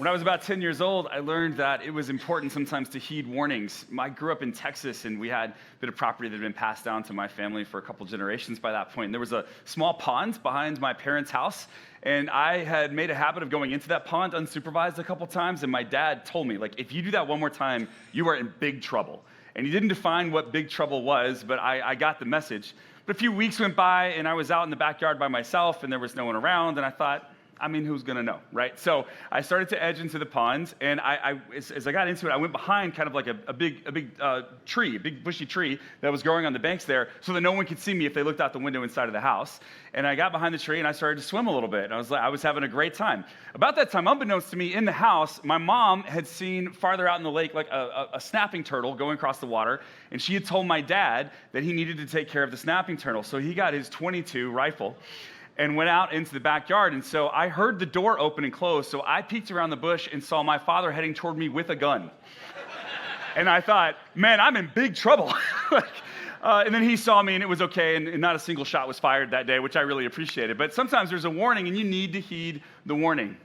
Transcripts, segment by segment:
When I was about 10 years old, I learned that it was important sometimes to heed warnings. I grew up in Texas, and we had a bit of property that had been passed down to my family for a couple generations by that point. And there was a small pond behind my parents' house, and I had made a habit of going into that pond unsupervised a couple times, and my dad told me, like, if you do that one more time, you are in big trouble. And he didn't define what big trouble was, but I got the message. But a few weeks went by, and I was out in the backyard by myself, and there was no one around, and I thought, who's gonna know, right? So I started to edge into the pond, and as I got into it, I went behind kind of like a big tree, a big bushy tree that was growing on the banks there, so that no one could see me if they looked out the window inside of the house. And I got behind the tree, and I started to swim a little bit, and I was having a great time. About that time, unbeknownst to me, in the house, my mom had seen farther out in the lake like a snapping turtle going across the water, and she had told my dad that he needed to take care of the snapping turtle. So he got his .22 rifle and went out into the backyard. And so I heard the door open and close, so I peeked around the bush and saw my father heading toward me with a gun. And I thought, man, I'm in big trouble. And then he saw me, and it was okay, and not a single shot was fired that day, which I really appreciated. But sometimes there's a warning, and you need to heed the warning.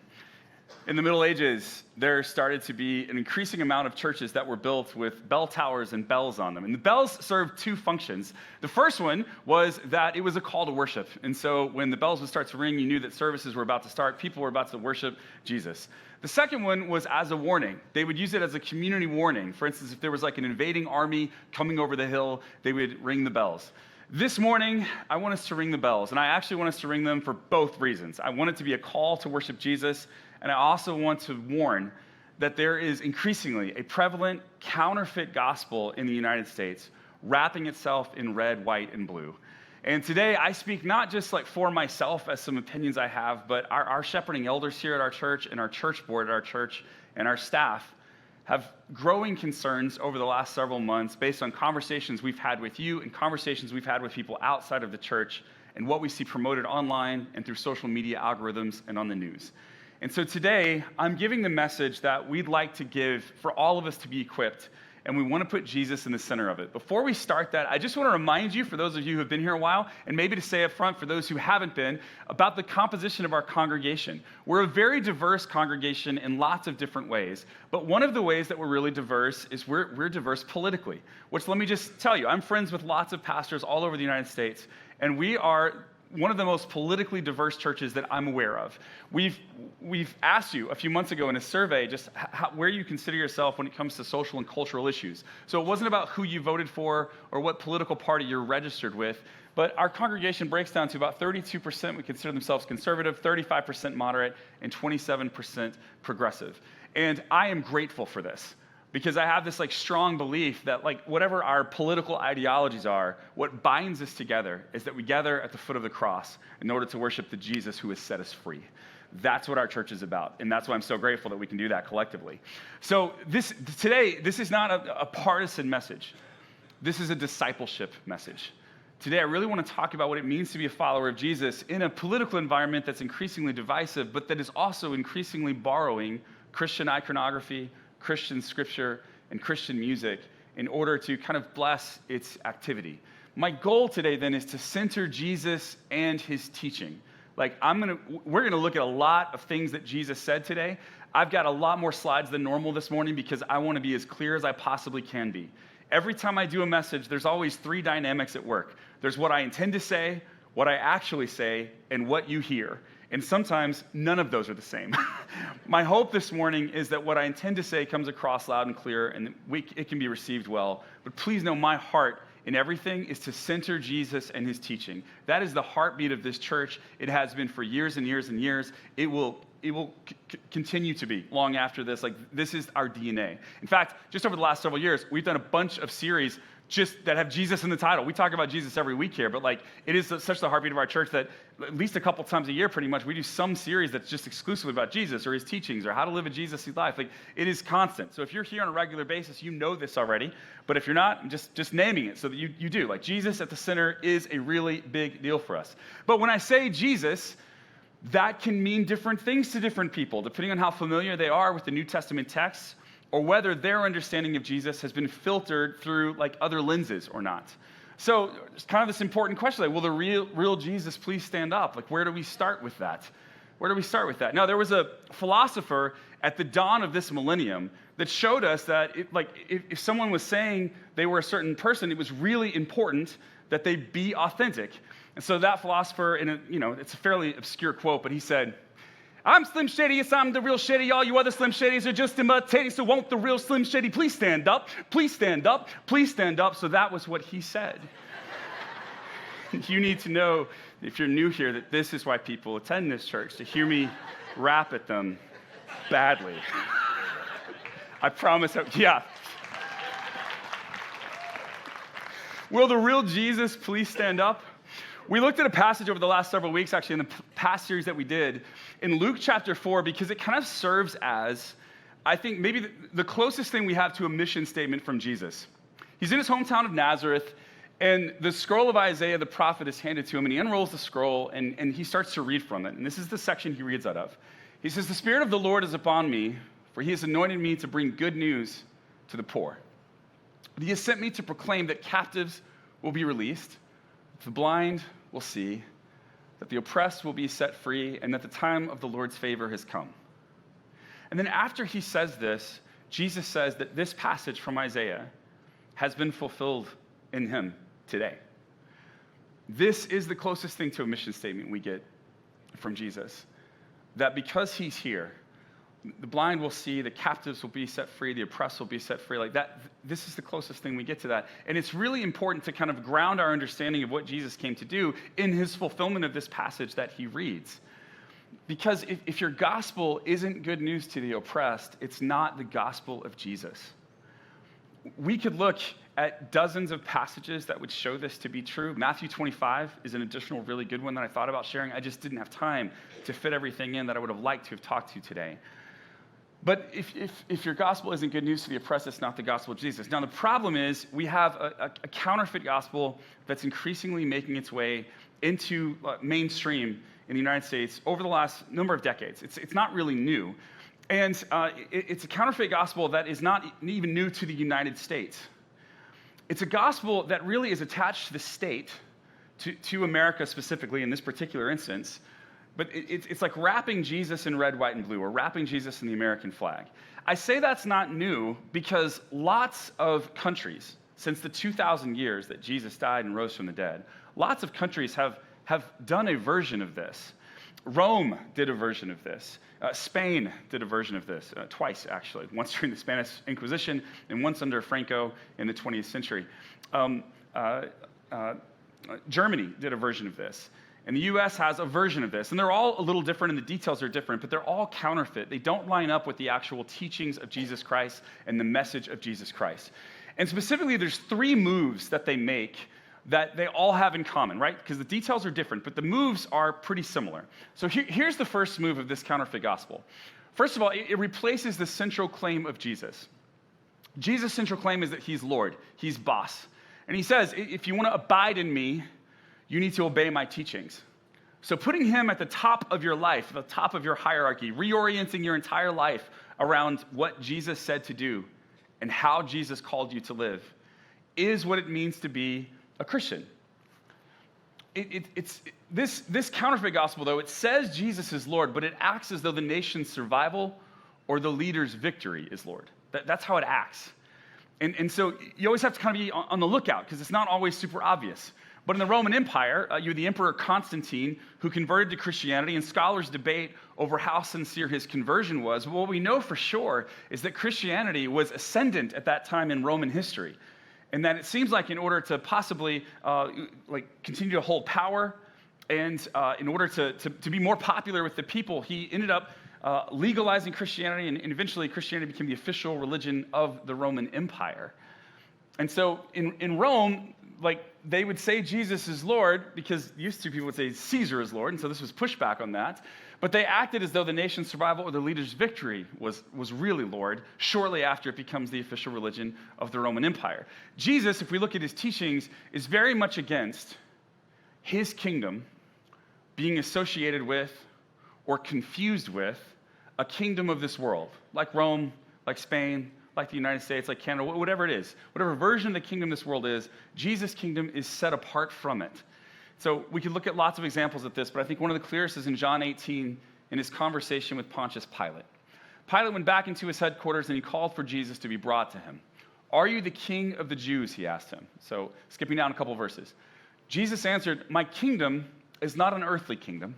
In the Middle Ages, there started to be an increasing amount of churches that were built with bell towers and bells on them. And the bells served two functions. The first one was that it was a call to worship. And so when the bells would start to ring, you knew that services were about to start. People were about to worship Jesus. The second one was as a warning. They would use it as a community warning. For instance, if there was like an invading army coming over the hill, they would ring the bells. This morning, I want us to ring the bells, and I actually want us to ring them for both reasons. I want it to be a call to worship Jesus, and I also want to warn that there is increasingly a prevalent counterfeit gospel in the United States, wrapping itself in red, white, and blue. And today, I speak not just like for myself as some opinions I have, but our shepherding elders here at our church and our church board at our church and our staff have growing concerns over the last several months based on conversations we've had with you and conversations we've had with people outside of the church and what we see promoted online and through social media algorithms and on the news. And so today, I'm giving the message that we'd like to give for all of us to be equipped, and we want to put Jesus in the center of it. Before we start that, I just want to remind you, for those of you who have been here a while, and maybe to say up front for those who haven't been, about the composition of our congregation. We're a very diverse congregation in lots of different ways, but one of the ways that we're really diverse is we're diverse politically, which let me just tell you, I'm friends with lots of pastors all over the United States, and we are one of the most politically diverse churches that I'm aware of. We've asked you a few months ago in a survey just where you consider yourself when it comes to social and cultural issues. So it wasn't about who you voted for or what political party you're registered with, but our congregation breaks down to about 32% would consider themselves conservative, 35% moderate, and 27% progressive. And I am grateful for this, because I have this like strong belief that like whatever our political ideologies are, what binds us together is that we gather at the foot of the cross in order to worship the Jesus who has set us free. That's what our church is about, and that's why I'm so grateful that we can do that collectively. So today, this is not a partisan message. This is a discipleship message. Today, I really want to talk about what it means to be a follower of Jesus in a political environment that's increasingly divisive, but that is also increasingly borrowing Christian iconography, Christian scripture, and Christian music in order to kind of bless its activity. My goal today then is to center Jesus and his teaching. Like we're gonna look at a lot of things that Jesus said today. I've got a lot more slides than normal this morning because I want to be as clear as I possibly can be. Every time I do a message, there's always three dynamics at work. There's what I intend to say, what I actually say, and what you hear. And sometimes none of those are the same. My hope this morning is that what I intend to say comes across loud and clear and it can be received well. But please know my heart in everything is to center Jesus and his teaching. That is the heartbeat of this church. It has been for years and years and years. It will continue to be long after this. Like, this is our DNA. In fact, just over the last several years, we've done a bunch of series just that have Jesus in the title. We talk about Jesus every week here, but like it is such the heartbeat of our church that at least a couple times a year, pretty much, we do some series that's just exclusively about Jesus or his teachings or how to live a Jesus-y life. Like, it is constant. So if you're here on a regular basis, you know this already. But if you're not, I'm just naming it so that you do. Like, Jesus at the center is a really big deal for us. But when I say Jesus, that can mean different things to different people, depending on how familiar they are with the New Testament texts, or whether their understanding of Jesus has been filtered through like other lenses or not. So it's kind of this important question, like, will the real Jesus please stand up? Like, where do we start with that? Where do we start with that? Now, there was a philosopher at the dawn of this millennium that showed us that if someone was saying they were a certain person, it was really important that they be authentic. And so that philosopher, it's a fairly obscure quote, but he said, "I'm Slim Shady, yes, I'm the real Shady. All you other Slim Shadys are just imitating, so won't the real Slim Shady please stand up? Please stand up, please stand up." So that was what he said. You need to know, if you're new here, that this is why people attend this church, to hear me rap at them badly. I promise, yeah. Will the real Jesus please stand up? We looked at a passage over the last several weeks, actually, in the past series that we did, in Luke chapter 4, because it kind of serves as, I think, maybe the closest thing we have to a mission statement from Jesus. He's in his hometown of Nazareth, and the scroll of Isaiah, the prophet, is handed to him, and he unrolls the scroll, and he starts to read from it. And this is the section he reads out of. He says, "The Spirit of the Lord is upon me, for he has anointed me to bring good news to the poor. He has sent me to proclaim that captives will be released, the blind will see, that the oppressed will be set free, and that the time of the Lord's favor has come." And then after he says this, Jesus says that this passage from Isaiah has been fulfilled in him today. This is the closest thing to a mission statement we get from Jesus, that because he's here, the blind will see, the captives will be set free, the oppressed will be set free. Like that, this is the closest thing we get to that. And it's really important to kind of ground our understanding of what Jesus came to do in his fulfillment of this passage that he reads. Because if your gospel isn't good news to the oppressed, it's not the gospel of Jesus. We could look at dozens of passages that would show this to be true. Matthew 25 is an additional really good one that I thought about sharing. I just didn't have time to fit everything in that I would have liked to have talked to today. But if your gospel isn't good news to the oppressed, it's not the gospel of Jesus. Now, the problem is we have a counterfeit gospel that's increasingly making its way into mainstream in the United States over the last number of decades. It's not really new. And it's a counterfeit gospel that is not even new to the United States. It's a gospel that really is attached to the state, to America specifically in this particular instance. But it's like wrapping Jesus in red, white, and blue, or wrapping Jesus in the American flag. I say that's not new because lots of countries, since the 2,000 years that Jesus died and rose from the dead, lots of countries have done a version of this. Rome did a version of this. Spain did a version of this, twice actually, once during the Spanish Inquisition and once under Franco in the 20th century. Germany did a version of this. And the US has a version of this. And they're all a little different, and the details are different, but they're all counterfeit. They don't line up with the actual teachings of Jesus Christ and the message of Jesus Christ. And specifically, there's three moves that they make that they all have in common, right? Because the details are different, but the moves are pretty similar. So here's the first move of this counterfeit gospel. First of all, it replaces the central claim of Jesus. Jesus' central claim is that he's Lord, he's boss. And he says, if you want to abide in me, you need to obey my teachings. So putting him at the top of your life, the top of your hierarchy, reorienting your entire life around what Jesus said to do and how Jesus called you to live is what it means to be a Christian. This counterfeit gospel, though, it says Jesus is Lord, but it acts as though the nation's survival or the leader's victory is Lord. That's how it acts. And so you always have to kind of be on the lookout because it's not always super obvious. But in the Roman Empire, you had the Emperor Constantine, who converted to Christianity, and scholars debate over how sincere his conversion was. But what we know for sure is that Christianity was ascendant at that time in Roman history, and that it seems like in order to possibly continue to hold power and in order to be more popular with the people, he ended up legalizing Christianity, and eventually Christianity became the official religion of the Roman Empire. And so in Rome, they would say Jesus is Lord because used to people would say Caesar is Lord, and so this was pushback on that. But they acted as though the nation's survival or the leader's victory was really Lord shortly after it becomes the official religion of the Roman Empire. Jesus, if we look at his teachings, is very much against his kingdom being associated with or confused with a kingdom of this world, like Rome, like Spain, like the United States, like Canada, whatever it is, whatever version of the kingdom this world is, Jesus' kingdom is set apart from it. So we could look at lots of examples of this, but I think one of the clearest is in John 18, in his conversation with Pontius Pilate. Pilate went back into his headquarters and he called for Jesus to be brought to him. "Are you the king of the Jews?" he asked him. So skipping down a couple verses. Jesus answered, "My kingdom is not an earthly kingdom.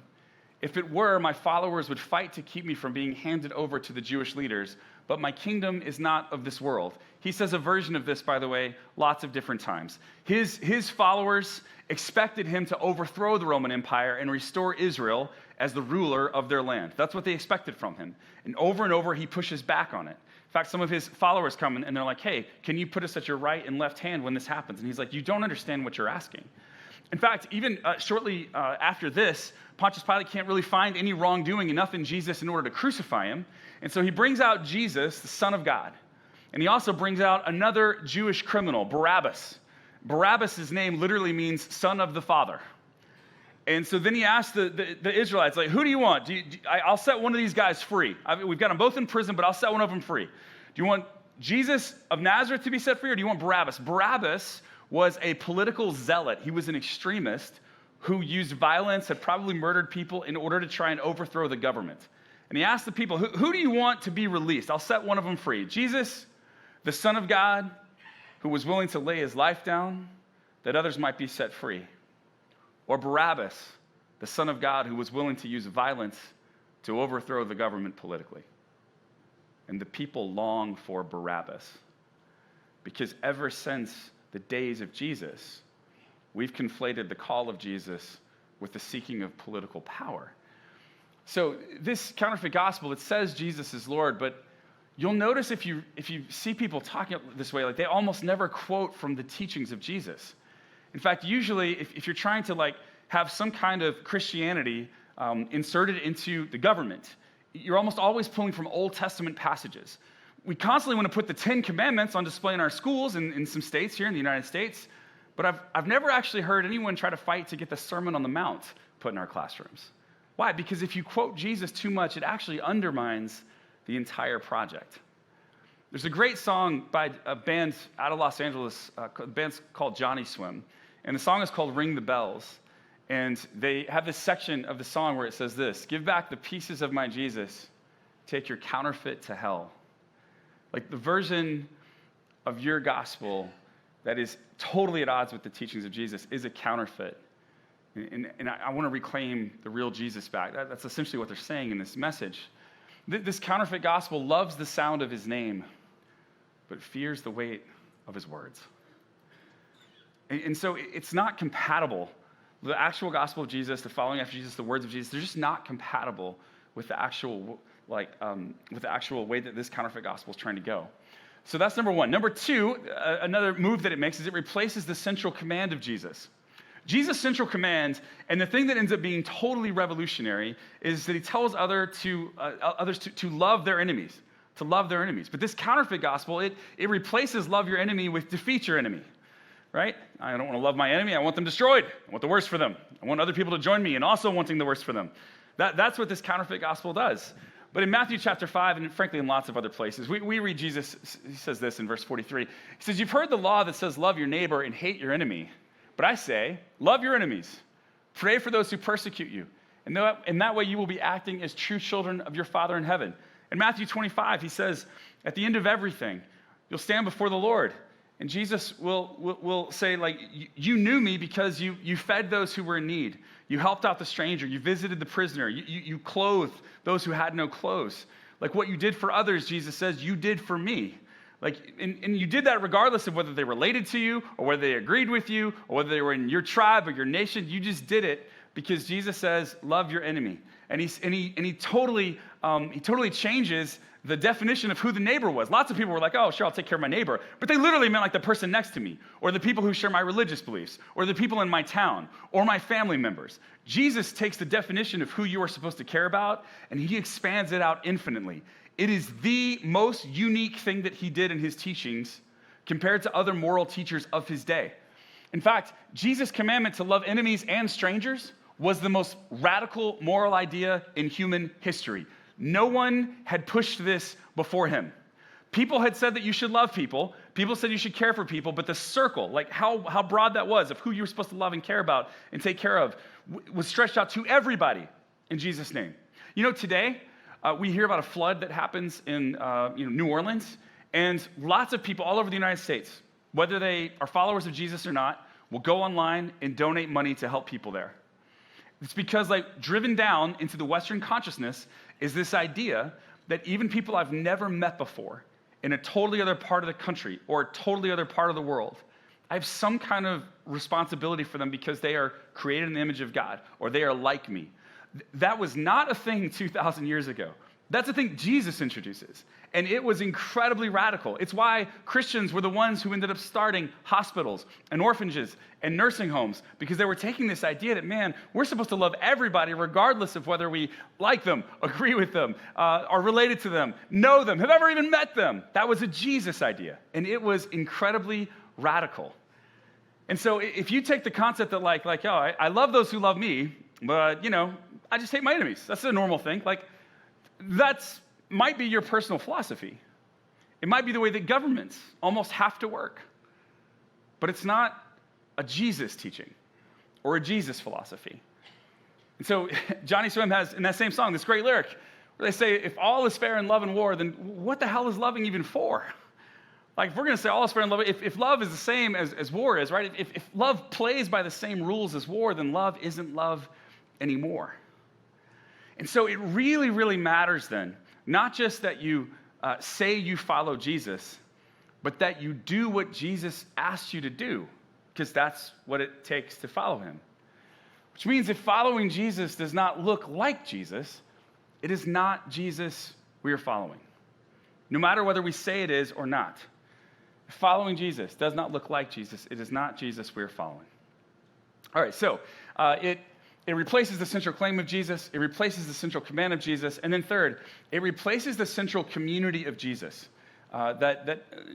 If it were, my followers would fight to keep me from being handed over to the Jewish leaders, but my kingdom is not of this world." He says a version of this, by the way, lots of different times. His followers expected him to overthrow the Roman Empire and restore Israel as the ruler of their land. That's what they expected from him. And over, he pushes back on it. In fact, some of his followers come and they're like, "Hey, can you put us at your right and left hand when this happens?" And he's like, "You don't understand what you're asking." In fact, even shortly after this, Pontius Pilate can't really find any wrongdoing enough in Jesus in order to crucify him. And so he brings out Jesus, the Son of God. And he also brings out another Jewish criminal, Barabbas. Barabbas' name literally means son of the Father. And so then he asked the Israelites, like, "Who do you want? I'll set one of these guys free. We've got them both in prison, but I'll set one of them free. Do you want Jesus of Nazareth to be set free, or do you want Barabbas?" Barabbas was a political zealot. He was an extremist who used violence, had probably murdered people in order to try and overthrow the government. And he asked the people, who do you want to be released? I'll set one of them free. Jesus, the Son of God, who was willing to lay his life down that others might be set free. Or Barabbas, the Son of God, who was willing to use violence to overthrow the government politically. And the people long for Barabbas. Because ever since the days of Jesus, we've conflated the call of Jesus with the seeking of political power. So this counterfeit gospel, it says Jesus is Lord, but you'll notice if you see people talking this way, like they almost never quote from the teachings of Jesus. In fact, usually if you're trying to have some kind of Christianity inserted into the government, you're almost always pulling from Old Testament passages. We constantly want to put the 10 Commandments on display in our schools in some states here in the United States, but I've never actually heard anyone try to fight to get the Sermon on the Mount put in our classrooms. Why? Because if you quote Jesus too much, it actually undermines the entire project. There's a great song by a band out of Los Angeles, a band's called Johnny Swim, and the song is called "Ring the Bells." And they have this section of the song where it says this: "Give back the pieces of my Jesus, take your counterfeit to hell." Like the version of your gospel that is totally at odds with the teachings of Jesus is a counterfeit. And I want to reclaim the real Jesus back. That's essentially what they're saying in this message. This counterfeit gospel loves the sound of his name, but fears the weight of his words. And so it's not compatible. The actual gospel of Jesus, the following after Jesus, the words of Jesus, they're just not compatible with the actual way that this counterfeit gospel is trying to go. So that's number one. Number two, another move that it makes is it replaces the central command of Jesus. Jesus' central command, and the thing that ends up being totally revolutionary, is that he tells others to love their enemies, to love their enemies. But this counterfeit gospel, it replaces love your enemy with defeat your enemy, right? I don't want to love my enemy. I want them destroyed. I want the worst for them. I want other people to join me in also wanting the worst for them. That's what this counterfeit gospel does. But in Matthew chapter 5, and frankly in lots of other places, we read Jesus, he says this in verse 43. He says, "You've heard the law that says love your neighbor and hate your enemy. But I say, love your enemies. Pray for those who persecute you. And in that way you will be acting as true children of your Father in heaven." In Matthew 25, he says, at the end of everything, you'll stand before the Lord. And Jesus will say, you knew me because you fed those who were in need. You helped out the stranger. You visited the prisoner. You clothed those who had no clothes. Like what you did for others, Jesus says, you did for me. And you did that regardless of whether they related to you or whether they agreed with you or whether they were in your tribe or your nation. You just did it because Jesus says, love your enemy. And he totally changes the definition of who the neighbor was. Lots of people were like, "Oh, sure, I'll take care of my neighbor." But they literally meant like the person next to me, or the people who share my religious beliefs, or the people in my town, or my family members. Jesus takes the definition of who you are supposed to care about, and he expands it out infinitely. It is the most unique thing that he did in his teachings compared to other moral teachers of his day. In fact, Jesus' commandment to love enemies and strangers was the most radical moral idea in human history. No one had pushed this before him. People had said that you should love people. People said you should care for people, but the circle, like how broad that was of who you were supposed to love and care about and take care of, was stretched out to everybody in Jesus' name. Today, we hear about a flood that happens in New Orleans, and lots of people all over the United States, whether they are followers of Jesus or not, will go online and donate money to help people there. It's because, driven down into the Western consciousness is this idea that even people I've never met before in a totally other part of the country or a totally other part of the world, I have some kind of responsibility for them because they are created in the image of God or they are like me. That was not a thing 2,000 years ago. That's a thing Jesus introduces. And it was incredibly radical. It's why Christians were the ones who ended up starting hospitals and orphanages and nursing homes, because they were taking this idea that, man, we're supposed to love everybody regardless of whether we like them, agree with them, are related to them, know them, have ever even met them. That was a Jesus idea. And it was incredibly radical. And so if you take the concept that I love those who love me, but, I just hate my enemies. That's a normal thing. That's might be your personal philosophy. It might be the way that governments almost have to work. But it's not a Jesus teaching or a Jesus philosophy. And so Johnny Swim has, in that same song, this great lyric where they say, if all is fair in love and war, then what the hell is loving even for? If we're going to say all is fair in love, if love is the same as war is, right? If love plays by the same rules as war, then love isn't love anymore. And so it really, really matters then, not just that you say you follow Jesus, but that you do what Jesus asked you to do, because that's what it takes to follow him. Which means if following Jesus does not look like Jesus, it is not Jesus we are following, no matter whether we say it is or not. If following Jesus does not look like Jesus, it is not Jesus we are following. All right, so it replaces the central claim of Jesus, it replaces the central command of Jesus, and then third, it replaces the central community of Jesus.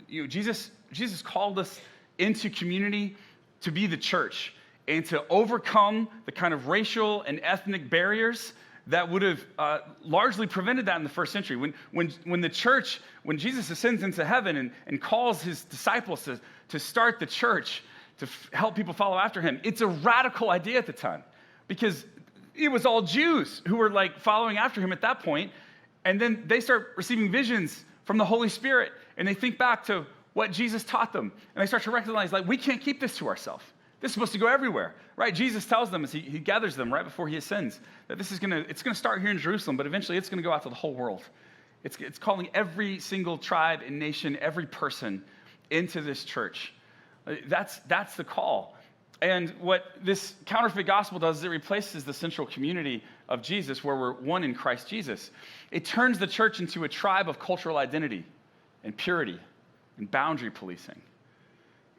Jesus called us into community to be the church and to overcome the kind of racial and ethnic barriers that would have largely prevented that in the first century. When the church, when Jesus ascends into heaven and calls his disciples to start the church, to help people follow after him, it's a radical idea at the time. Because it was all Jews who were following after him at that point, and then they start receiving visions from the Holy Spirit, and they think back to what Jesus taught them, and they start to recognize, we can't keep this to ourselves. This is supposed to go everywhere, right? Jesus tells them as he gathers them right before he ascends that it's gonna start here in Jerusalem, but eventually it's gonna go out to the whole world. It's calling every single tribe and nation, every person into this church. That's the call. And what this counterfeit gospel does is it replaces the central community of Jesus, where we're one in Christ Jesus. It turns the church into a tribe of cultural identity and purity and boundary policing.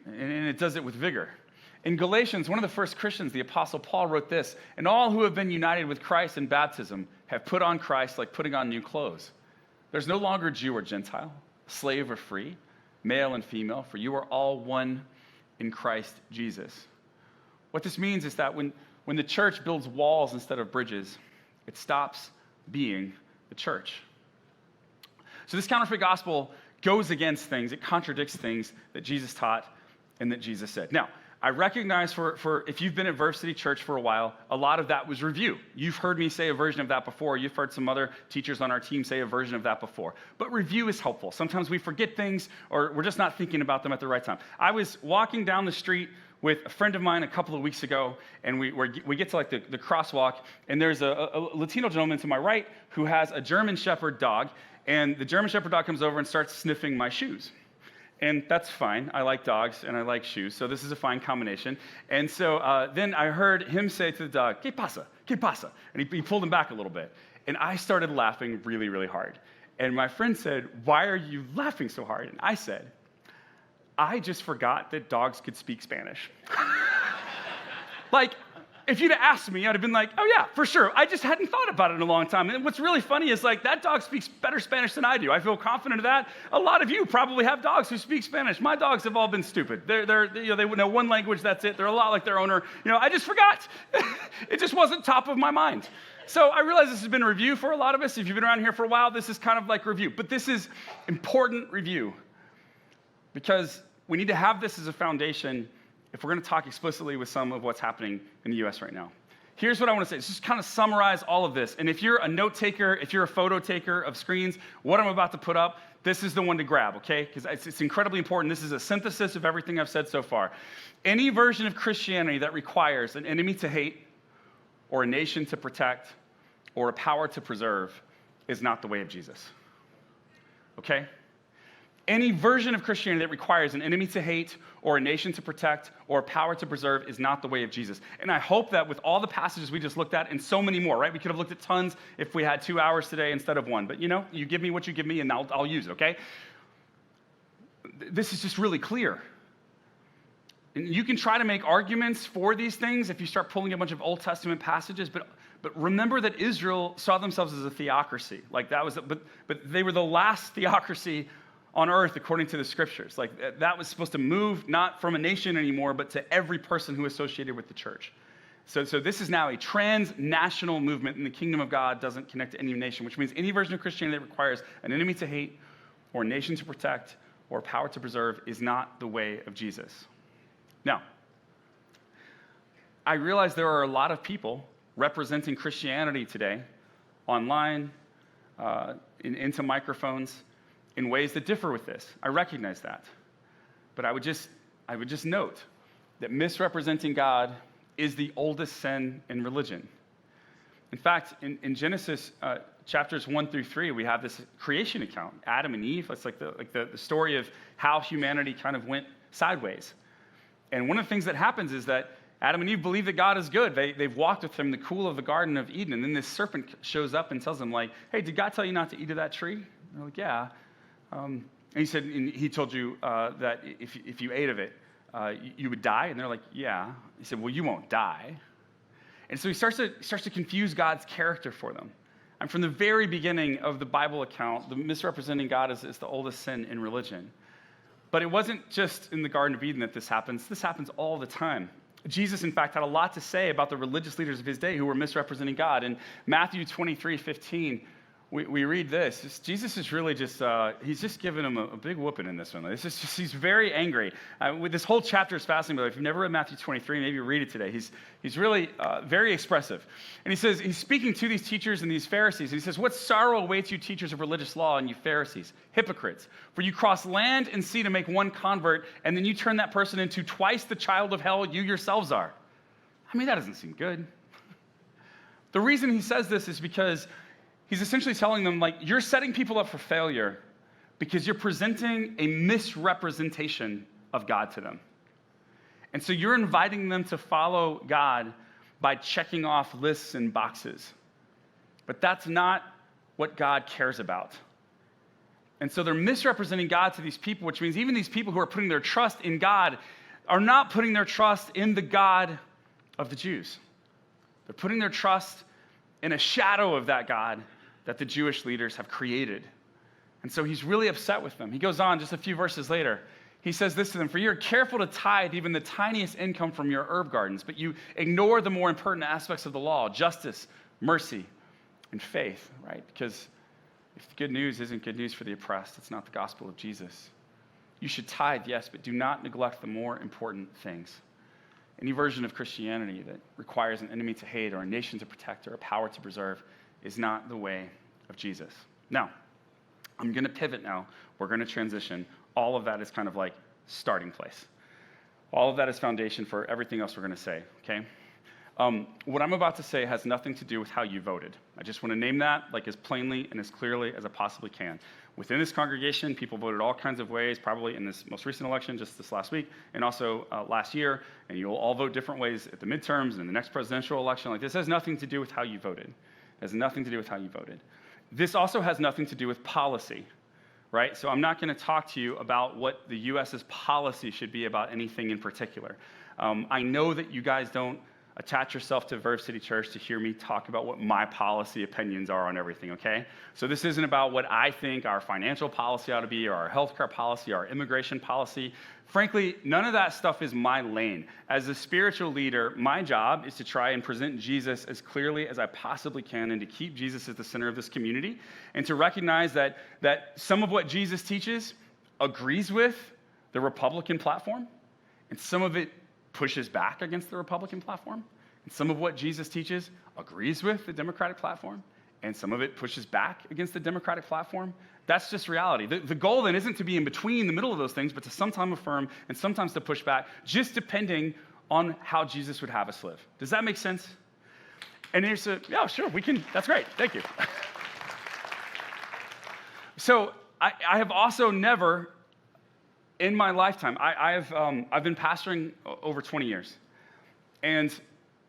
And it does it with vigor. In Galatians, one of the first Christians, the Apostle Paul, wrote this: "And all who have been united with Christ in baptism have put on Christ like putting on new clothes. There's no longer Jew or Gentile, slave or free, male and female, for you are all one in Christ Jesus." What this means is that when the church builds walls instead of bridges, it stops being the church. So this counterfeit gospel goes against things, it contradicts things that Jesus taught and that Jesus said. Now, I recognize for if you've been at Verve City Church for a while, a lot of that was review. You've heard me say a version of that before. You've heard some other teachers on our team say a version of that before. But review is helpful. Sometimes we forget things or we're just not thinking about them at the right time. I was walking down the street with a friend of mine a couple of weeks ago, and we get to the crosswalk, and there's a Latino gentleman to my right who has a German Shepherd dog, and the German Shepherd dog comes over and starts sniffing my shoes. And that's fine. I like dogs and I like shoes, so this is a fine combination. And so then I heard him say to the dog, "Que pasa? Que pasa?" And he pulled him back a little bit. And I started laughing really, really hard. And my friend said, "Why are you laughing so hard?" And I said, "I just forgot that dogs could speak Spanish." If you'd have asked me, I'd have been like, "Oh yeah, for sure. I just hadn't thought about it in a long time." And what's really funny is that dog speaks better Spanish than I do. I feel confident of that. A lot of you probably have dogs who speak Spanish. My dogs have all been stupid. They know one language, that's it. They're a lot like their owner. I just forgot. It just wasn't top of my mind. So I realize this has been a review for a lot of us. If you've been around here for a while, this is kind of like review. But this is important review, because we need to have this as a foundation if we're going to talk explicitly with some of what's happening in the U.S. right now. here's what I want to say. Just kind of summarize all of this. And if you're a note taker, if you're a photo taker of screens, what I'm about to put up, this is the one to grab, okay? Because it's incredibly important. This is a synthesis of everything I've said so far. Any version of Christianity that requires an enemy to hate, or a nation to protect, or a power to preserve is not the way of Jesus, okay? Any version of Christianity that requires an enemy to hate, or a nation to protect, or a power to preserve is not the way of Jesus. And I hope that with all the passages we just looked at, and so many more, right? We could have looked at tons if we had 2 hours today instead of 1. But you give me what you give me, and I'll use it, okay? This is just really clear. And you can try to make arguments for these things if you start pulling a bunch of Old Testament passages, but remember that Israel saw themselves as a theocracy. Like that was, but they were the last theocracy on earth according to the scriptures. Like that was supposed to move not from a nation anymore, but to every person who associated with the church. So this is now a transnational movement, and the kingdom of God doesn't connect to any nation, which means any version of Christianity that requires an enemy to hate, or a nation to protect, or power to preserve is not the way of Jesus. Now, I realize there are a lot of people representing Christianity today, online, into microphones, in ways that differ with this. I recognize that. But I would just note that misrepresenting God is the oldest sin in religion. In fact, in Genesis chapters 1 through 3, we have this creation account, Adam and Eve. It's like the story of how humanity kind of went sideways. And one of the things that happens is that Adam and Eve believe that God is good. They've walked with him in the cool of the Garden of Eden, and then this serpent shows up and tells them, like, hey, did God tell you not to eat of that tree? And they're like, yeah. And he told you that if you ate of it, you would die? And they're like, yeah. He said, well, you won't die. And so he starts to confuse God's character for them. And from the very beginning of the Bible account, the misrepresenting God is the oldest sin in religion. But it wasn't just in the Garden of Eden that this happens. This happens all the time. Jesus, in fact, had a lot to say about the religious leaders of his day who were misrepresenting God. In Matthew 23:15, we read this. Jesus is really just, he's just giving him a big whooping in this one. He's very angry. With this whole chapter is fascinating, but if you've never read Matthew 23, maybe read it today. He's really very expressive. And he says, he's speaking to these teachers and these Pharisees, and he says, what sorrow awaits you teachers of religious law and you Pharisees, hypocrites, for you cross land and sea to make one convert, and then you turn that person into twice the child of hell you yourselves are. I mean, that doesn't seem good. The reason he says this is because he's essentially telling them, like, you're setting people up for failure because you're presenting a misrepresentation of God to them. And so you're inviting them to follow God by checking off lists and boxes. But that's not what God cares about. And so they're misrepresenting God to these people, which means even these people who are putting their trust in God are not putting their trust in the God of the Jews. They're putting their trust in a shadow of that God that the Jewish leaders have created. And so he's really upset with them. He goes on just a few verses later. He says this to them, for you're careful to tithe even the tiniest income from your herb gardens, but you ignore the more important aspects of the law, justice, mercy, and faith, right? Because if the good news isn't good news for the oppressed, it's not the gospel of Jesus. You should tithe, yes, but do not neglect the more important things. Any version of Christianity that requires an enemy to hate or a nation to protect or a power to preserve is not the way of Jesus. Now, I'm going to pivot now. We're going to transition. All of that is kind of like starting place. All of that is foundation for everything else we're going to say, okay? What I'm about to say has nothing to do with how you voted. I just want to name that like as plainly and as clearly as I possibly can. Within this congregation, people voted all kinds of ways, probably in this most recent election, just this last week, and also last year, and you'll all vote different ways at the midterms and in the next presidential election. Like, this has nothing to do with how you voted. It has nothing to do with how you voted. This also has nothing to do with policy, right? So I'm not going to talk to you about what the U.S.'s policy should be about anything in particular. I know that you guys don't attach yourself to Verve City Church to hear me talk about what my policy opinions are on everything, okay? So this isn't about what I think our financial policy ought to be, or our healthcare policy, or our immigration policy. Frankly, none of that stuff is my lane. As a spiritual leader, my job is to try and present Jesus as clearly as I possibly can, and to keep Jesus at the center of this community, and to recognize that some of what Jesus teaches agrees with the Republican platform, and some of it pushes back against the Republican platform. And some of what Jesus teaches agrees with the Democratic platform, and some of it pushes back against the Democratic platform. That's just reality. The goal then isn't to be in between the middle of those things, but to sometimes affirm and sometimes to push back, just depending on how Jesus would have us live. Does that make sense? And here's yeah, sure, we can, that's great, thank you. So I have also never, in my lifetime, I've been pastoring over 20 years. And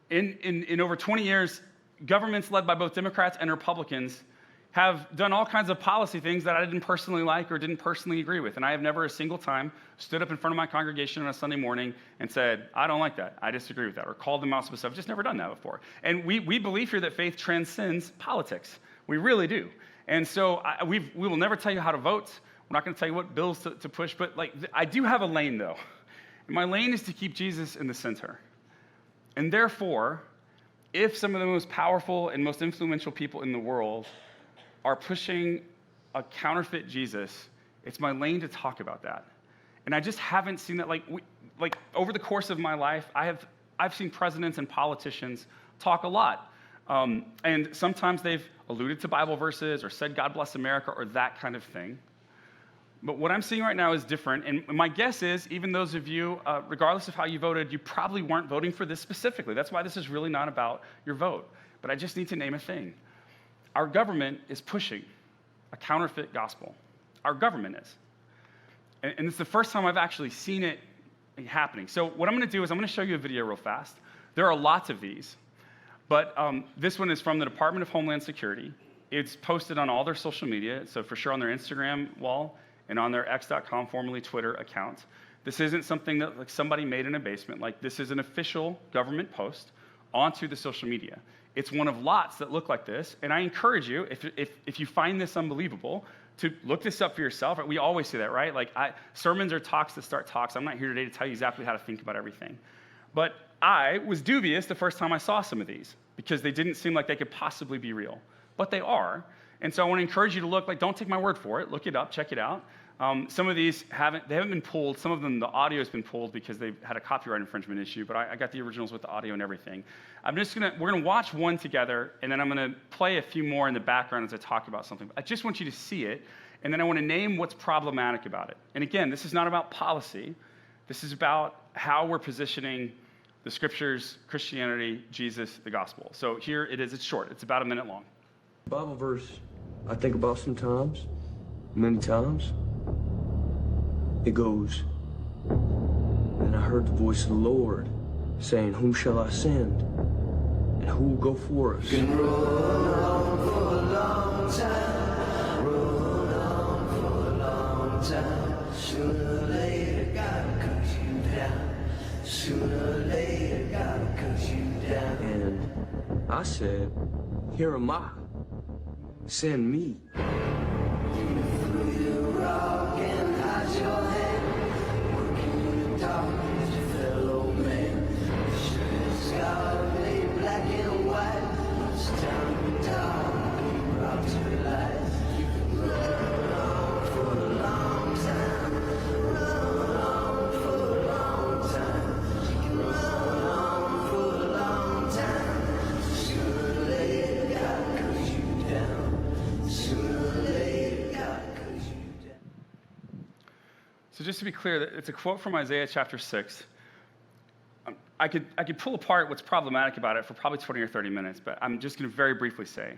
in over 20 years, governments led by both Democrats and Republicans have done all kinds of policy things that I didn't personally like or didn't personally agree with. And I have never a single time stood up in front of my congregation on a Sunday morning and said, I don't like that, I disagree with that, or called them out specifically. I've just never done that before. And we believe here that faith transcends politics. We really do. And so we will never tell you how to vote. We're not going to tell you what bills to push, but I do have a lane, though. And my lane is to keep Jesus in the center. And therefore, if some of the most powerful and most influential people in the world are pushing a counterfeit Jesus, it's my lane to talk about that. And I just haven't seen that. Over the course of my life, I've seen presidents and politicians talk a lot. And sometimes they've alluded to Bible verses or said, God bless America, or that kind of thing. But what I'm seeing right now is different. And my guess is, even those of you, regardless of how you voted, you probably weren't voting for this specifically. That's why this is really not about your vote. But I just need to name a thing. Our government is pushing a counterfeit gospel. Our government is. And it's the first time I've actually seen it happening. So what I'm going to do is I'm going to show you a video real fast. There are lots of these. But this one is from the Department of Homeland Security. It's posted on all their social media, so for sure on their Instagram wall and on their x.com, formerly Twitter, account. This isn't something that somebody made in a basement. This is an official government post onto the social media. It's one of lots that look like this, and I encourage you, if you find this unbelievable, to look this up for yourself. We always say that, right? Sermons are talks that start talks. I'm not here today to tell you exactly how to think about everything. But I was dubious the first time I saw some of these because they didn't seem like they could possibly be real. But they are. And so I want to encourage you to look, don't take my word for it. Look it up, check it out. Some of these haven't been pulled. Some of them, the audio has been pulled because they've had a copyright infringement issue, but I got the originals with the audio and everything. We're gonna watch one together, and then I'm gonna play a few more in the background as I talk about something. I just want you to see it, and then I want to name what's problematic about it. And again, this is not about policy. This is about how we're positioning the scriptures, Christianity, Jesus, the gospel. So here it is. It's short. It's about a minute long. Bible verse I think about sometimes, many times. It goes, and I heard the voice of the Lord saying, whom shall I send? And who will go for us? Been rolling on for a long time, rolling on for a long time. Sooner or later, gotta cut you down. Sooner or later, gotta cut you down. And I said, here am I. Send me. Through the rock and hide your hand, working in the darkness, your fellow man. Sure it's God made black and white. It's time to dark, you rock to light. You can run on for a long time, run on for a long time. You can run on for a long time. Sooner or later, God cuts you down. Sooner or later, God cuts you down. So just to be clear, it's a quote from Isaiah chapter 6. I could pull apart what's problematic about it for probably 20 or 30 minutes, but I'm just going to very briefly say,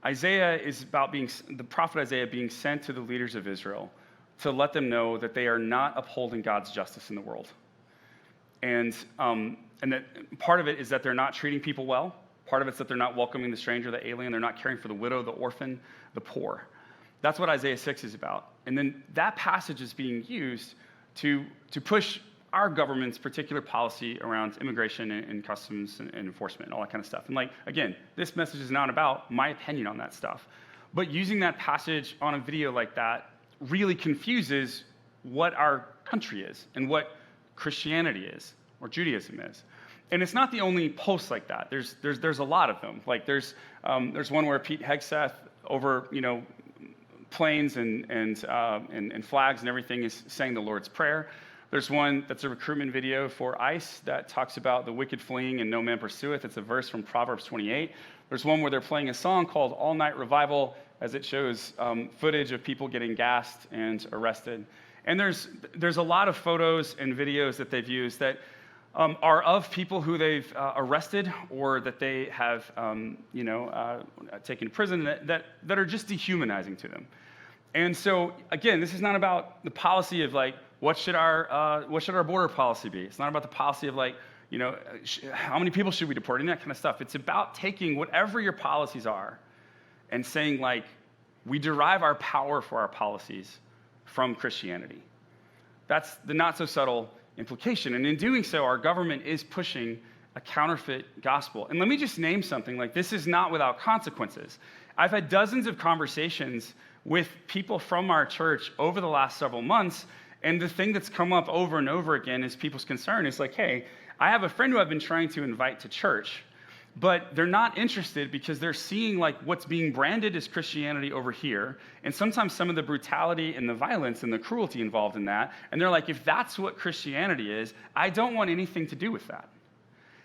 Isaiah is about the prophet Isaiah being sent to the leaders of Israel to let them know that they are not upholding God's justice in the world. And that part of it is that they're not treating people well. Part of it's that they're not welcoming the stranger, the alien. They're not caring for the widow, the orphan, the poor. That's what Isaiah 6 is about. And then that passage is being used to push our government's particular policy around immigration and customs and enforcement and all that kind of stuff. And again, this message is not about my opinion on that stuff. But using that passage on a video like that really confuses what our country is and what Christianity is or Judaism is. And it's not the only post like that. There's a lot of them. There's one where Pete Hegseth over planes and flags and everything is saying the Lord's Prayer. There's one that's a recruitment video for ICE that talks about the wicked fleeing and no man pursueth. It's a verse from Proverbs 28. There's one where they're playing a song called All Night Revival, as it shows footage of people getting gassed and arrested. And there's a lot of photos and videos that they've used that are of people who they've arrested or that they have taken to prison that are just dehumanizing to them. And so, again, this is not about the policy of like, what should our border policy be? It's not about the policy of like, how many people should we deport and that kind of stuff. It's about taking whatever your policies are and saying like, we derive our power for our policies from Christianity. That's the not so subtle implication. And in doing so, our government is pushing a counterfeit gospel. And let me just name something, like this is not without consequences. I've had dozens of conversations with people from our church over the last several months, and the thing that's come up over and over again is people's concern is like, hey, I have a friend who I've been trying to invite to church, but they're not interested because they're seeing like what's being branded as Christianity over here, and sometimes some of the brutality and the violence and the cruelty involved in that, and they're like, if that's what Christianity is, I don't want anything to do with that.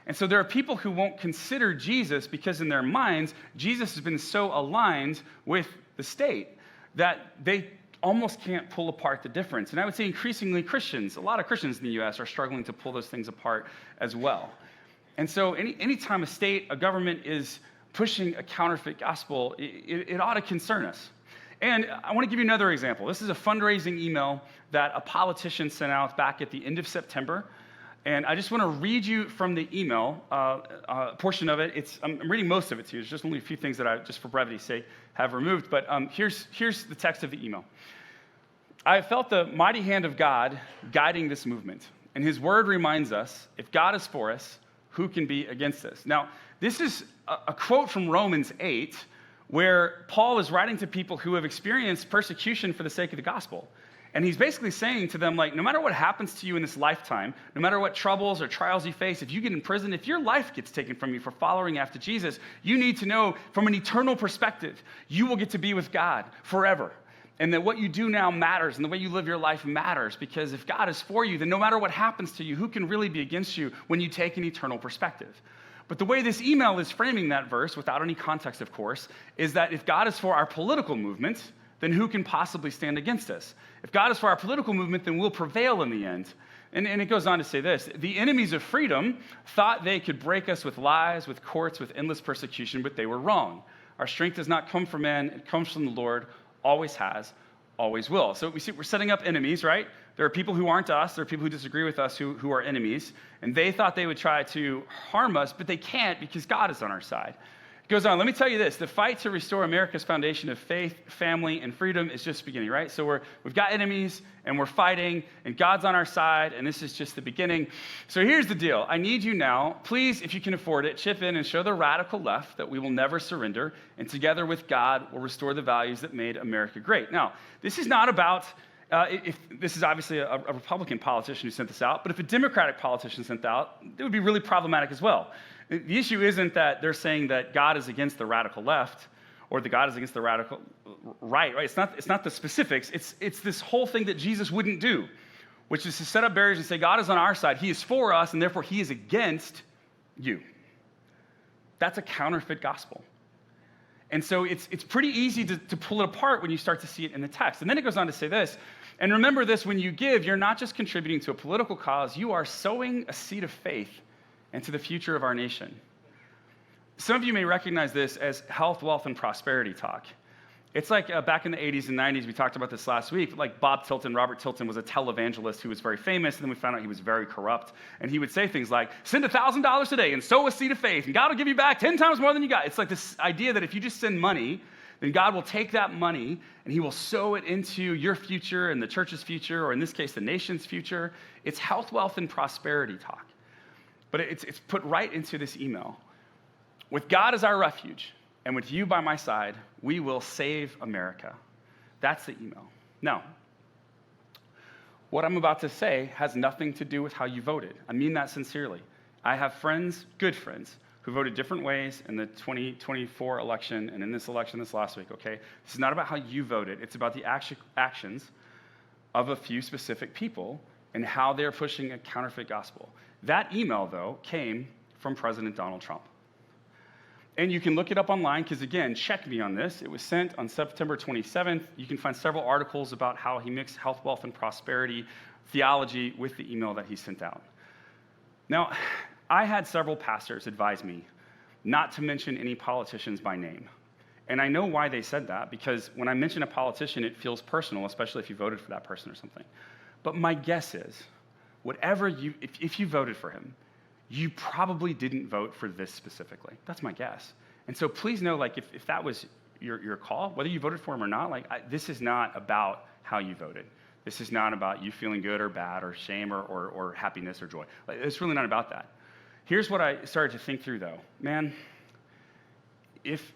And so there are people who won't consider Jesus because in their minds, Jesus has been so aligned with the state that they almost can't pull apart the difference. And I would say increasingly Christians, a lot of Christians in the U.S. are struggling to pull those things apart as well. And so anytime a state, a government is pushing a counterfeit gospel, it ought to concern us. And I want to give you another example. This is a fundraising email that a politician sent out back at the end of September. And I just want to read you from the email portion of it. I'm reading most of it to you. There's just only a few things that I, just for brevity's sake, have removed. But here's the text of the email. I have felt the mighty hand of God guiding this movement. And his word reminds us, if God is for us, who can be against us? Now, this is a quote from Romans 8, where Paul is writing to people who have experienced persecution for the sake of the gospel. And he's basically saying to them, like, no matter what happens to you in this lifetime, no matter what troubles or trials you face, if you get in prison, if your life gets taken from you for following after Jesus, you need to know from an eternal perspective, you will get to be with God forever. And that what you do now matters, and the way you live your life matters, because if God is for you, then no matter what happens to you, who can really be against you when you take an eternal perspective? But the way this email is framing that verse, without any context, of course, is that if God is for our political movement, then who can possibly stand against us? If God is for our political movement, then we'll prevail in the end. And it goes on to say this: the enemies of freedom thought they could break us with lies, with courts, with endless persecution, but they were wrong. Our strength does not come from man, it comes from the Lord, always has, always will. So we see we're setting up enemies, right? There are people who aren't us, there are people who disagree with us who are enemies, and they thought they would try to harm us, but they can't because God is on our side. Goes on, let me tell you this, the fight to restore America's foundation of faith, family, and freedom is just beginning, right? So we've got enemies, and we're fighting, and God's on our side, and this is just the beginning. So here's the deal. I need you now, please, if you can afford it, chip in and show the radical left that we will never surrender, and together with God, we'll restore the values that made America great. Now, this is not about, if this is obviously a Republican politician who sent this out, but if a Democratic politician sent it out, it would be really problematic as well. The issue isn't that they're saying that God is against the radical left or that God is against the radical right? It's not the specifics. It's this whole thing that Jesus wouldn't do, which is to set up barriers and say, God is on our side. He is for us, and therefore he is against you. That's a counterfeit gospel. And so it's pretty easy to pull it apart when you start to see it in the text. And then it goes on to say this, and remember this, when you give, you're not just contributing to a political cause, you are sowing a seed of faith into the future of our nation. Some of you may recognize this as health, wealth, and prosperity talk. It's like back in the 80s and 90s, we talked about this last week, like Robert Tilton was a televangelist who was very famous, and then we found out he was very corrupt. And he would say things like, send $1,000 today and sow a seed of faith, and God will give you back 10 times more than you got. It's like this idea that if you just send money, then God will take that money and he will sow it into your future and the church's future, or in this case, the nation's future. It's health, wealth, and prosperity talk. But it's put right into this email. With God as our refuge, and with you by my side, we will save America. That's the email. Now, what I'm about to say has nothing to do with how you voted. I mean that sincerely. I have friends, good friends, who voted different ways in the 2024 election and in this election this last week, okay? This is not about how you voted. It's about the actions of a few specific people and how they're pushing a counterfeit gospel. That email, though, came from President Donald Trump. And you can look it up online, because again, check me on this. It was sent on September 27th. You can find several articles about how he mixed health, wealth, and prosperity theology with the email that he sent out. Now, I had several pastors advise me not to mention any politicians by name. And I know why they said that, because when I mention a politician, it feels personal, especially if you voted for that person or something. But my guess is, if you voted for him, you probably didn't vote for this specifically. That's my guess. And so please know, like, if that was your call, whether you voted for him or not, this is not about how you voted. This is not about you feeling good or bad or shame or happiness or joy. Like, it's really not about that. Here's what I started to think through, though. Man, if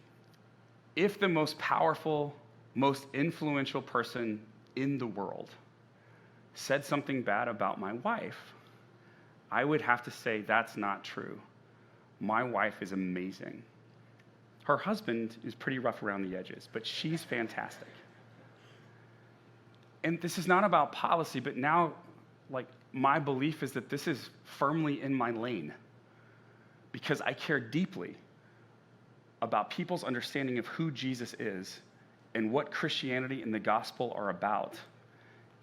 the most powerful, most influential person in the world said something bad about my wife, I would have to say that's not true. My wife is amazing. Her husband is pretty rough around the edges, but she's fantastic. And this is not about policy, but now, like, my belief is that this is firmly in my lane, because I care deeply about people's understanding of who Jesus is and what Christianity and the gospel are about.